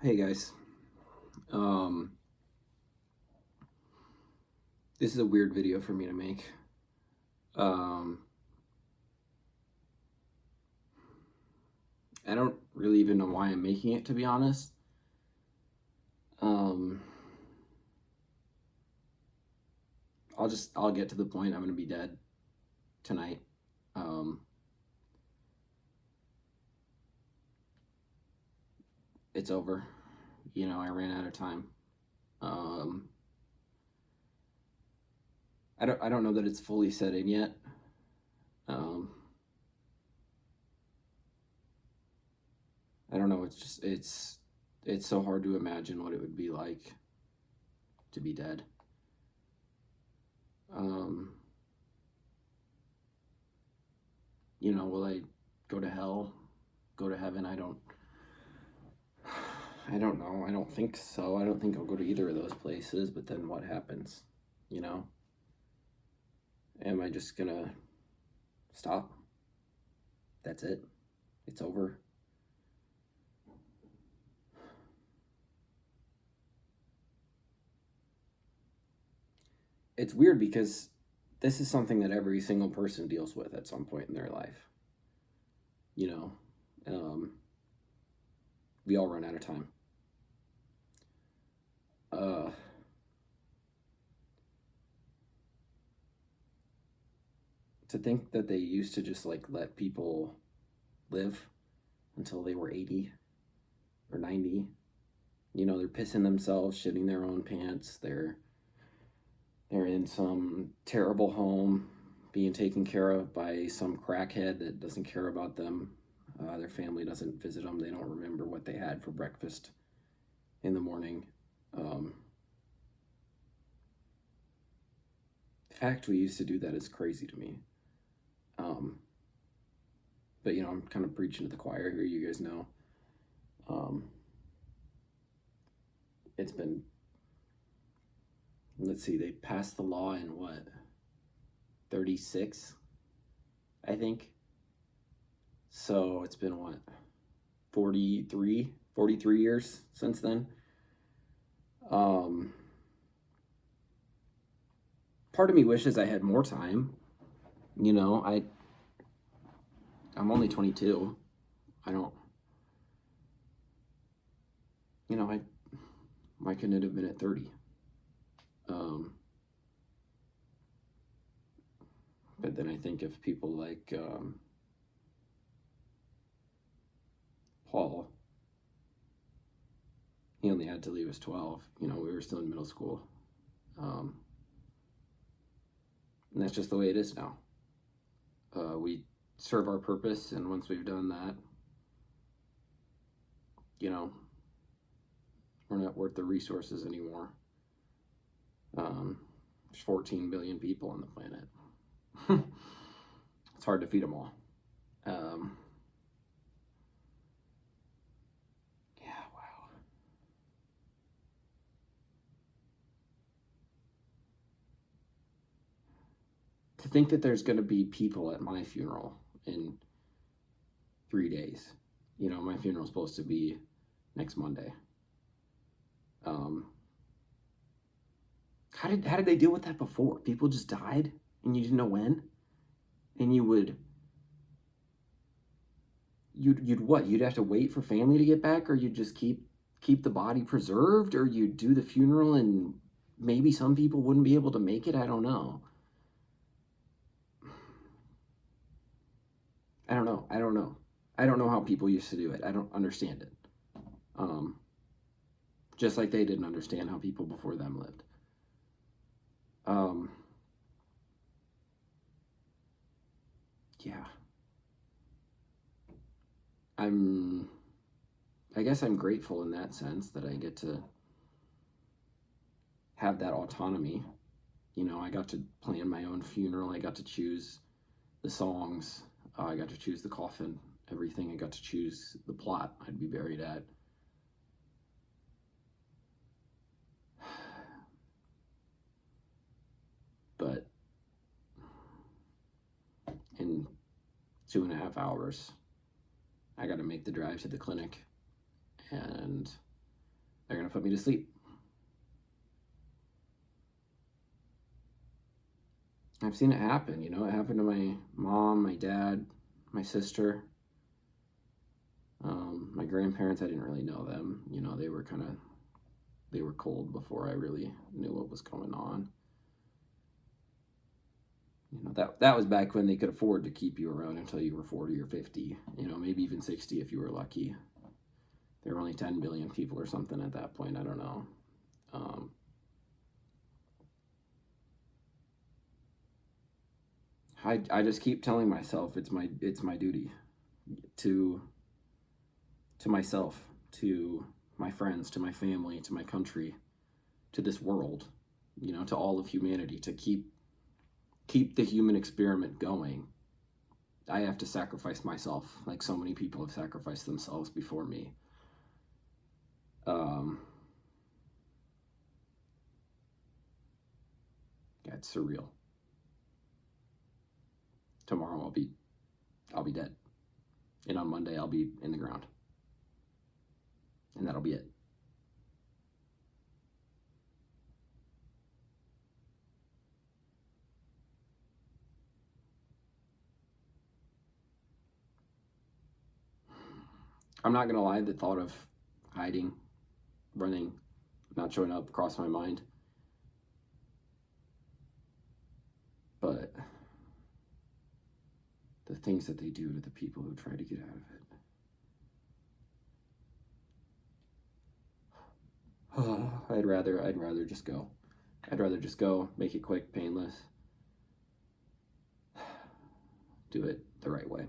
Hey guys, um, this is a weird video for me to make. Um, I don't really even know why I'm making it, to be honest. Um, I'll get to the point. I'm gonna be dead tonight. Um, it's over. I ran out of time. Um, I don't know that it's fully set in yet. Um, I don't know. It's so hard to imagine what it would be like to be dead. Um, will I go to hell, go to heaven? I don't know. I don't think so. I don't think I'll go to either of those places, but then what happens? You know? Am I just gonna stop? That's it? It's over? It's weird because this is something that every single person deals with at some point in their life. You know? We all run out of time. Uh, to think that they used to just like let people live until they were 80 or 90. They're pissing themselves, shitting their own pants. They're in some terrible home being taken care of by some crackhead that doesn't care about them. Their family doesn't visit them. They don't remember what they had for breakfast in the morning. The fact we used to do that is crazy to me. But I'm kind of preaching to the choir here. You guys know. It's been, let's see, they passed the law in what, 36, I think. So it's been what, 43 years since then. Part of me wishes I had more time. I'm only 22. Why couldn't it have been at 30? But then I think of people like Paul. He only had to leave us 12. We were still in middle school. And that's just the way it is now. We serve our purpose, and once we've done that, we're not worth the resources anymore. There's 14 billion people on the planet. It's hard to feed them all. Yeah, wow. To think that there's going to be people at my funeral in 3 days. My funeral's supposed to be next Monday. How did they deal with that before? People just died and you didn't know when? And you'd what? You'd have to wait for family to get back, or you'd just keep the body preserved, or you'd do the funeral and maybe some people wouldn't be able to make it. I don't know. I don't know. I don't know how people used to do it. I don't understand it. Just like they didn't understand how people before them lived. Yeah. I guess I'm grateful in that sense that I get to have that autonomy. I got to plan my own funeral. I got to choose the songs. I got to choose the coffin, everything. I got to choose the plot I'd be buried at. But in 2.5 hours, I got to make the drive to the clinic, and They're going to put me to sleep. I've seen it happen, you know. It happened to my mom, my dad, my sister, my grandparents. I didn't really know them. You know, they were cold before I really knew what was going on. You know, that was back when they could afford to keep you around until you were 40 or 50, you know, maybe even 60 if you were lucky. There were only 10 billion people or something at that point. I don't know. I just keep telling myself it's my duty to myself, to my friends, to my family, to my country, to this world, you know, to all of humanity, to keep the human experiment going. I have to sacrifice myself, like so many people have sacrificed themselves before me. Yeah, it's surreal. Tomorrow I'll be dead, and on Monday I'll be in the ground, and that'll be it. I'm not gonna lie, the thought of hiding, running, not showing up crossed my mind, but the things that they do to the people who try to get out of it. I'd rather just go. I'd rather just go, make it quick, painless, do it the right way.